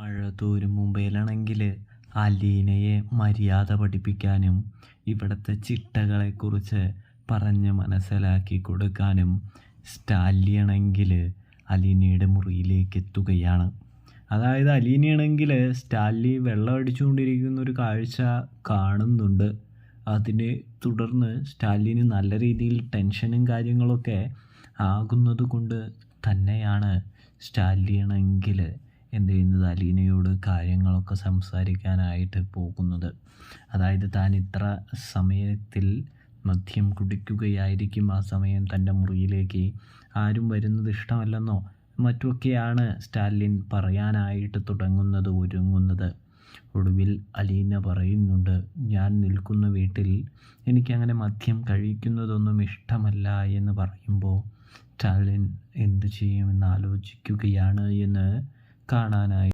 മഴ തോരും മുംബൈയിലാണെങ്കിൽ അലീനയെ മര്യാദ പഠിപ്പിക്കാനും ഇവിടുത്തെ ചിട്ടകളെക്കുറിച്ച് പറഞ്ഞ് മനസ്സിലാക്കി കൊടുക്കാനും സ്റ്റാലിയാണെങ്കിൽ അലീനയുടെ മുറിയിലേക്ക് എത്തുകയാണ്. അതായത് അലീനയാണെങ്കിൽ സ്റ്റാൻലി വെള്ളം അടിച്ചുകൊണ്ടിരിക്കുന്ന ഒരു കാഴ്ച കാണുന്നുണ്ട്. അതിനെ തുടർന്ന് സ്റ്റാലിന് നല്ല രീതിയിൽ ടെൻഷനും കാര്യങ്ങളൊക്കെ ആകുന്നത് കൊണ്ട് തന്നെയാണ് സ്റ്റാലിയാണെങ്കിൽ എന്ത് ചെയ്യുന്നത്, അലീനയോട് കാര്യങ്ങളൊക്കെ സംസാരിക്കാനായിട്ട് പോകുന്നത്. അതായത് താൻ ഇത്ര സമയത്തിൽ മദ്യം കുടിക്കുകയായിരിക്കും, ആ സമയം തൻ്റെ മുറിയിലേക്ക് ആരും വരുന്നത് ഇഷ്ടമല്ലെന്നോ മറ്റുമൊക്കെയാണ് സ്റ്റാലിൻ പറയാനായിട്ട് ഒരുങ്ങുന്നത്. ഒടുവിൽ അലീന പറയുന്നുണ്ട്, ഞാൻ നിൽക്കുന്ന വീട്ടിൽ എനിക്കങ്ങനെ മദ്യം കഴിക്കുന്നതൊന്നും ഇഷ്ടമല്ല എന്ന് പറയുമ്പോൾ സ്റ്റാലിൻ എന്ത് ചെയ്യുമെന്ന് ആലോചിക്കുകയാണ് എന്ന് കാണാനായി.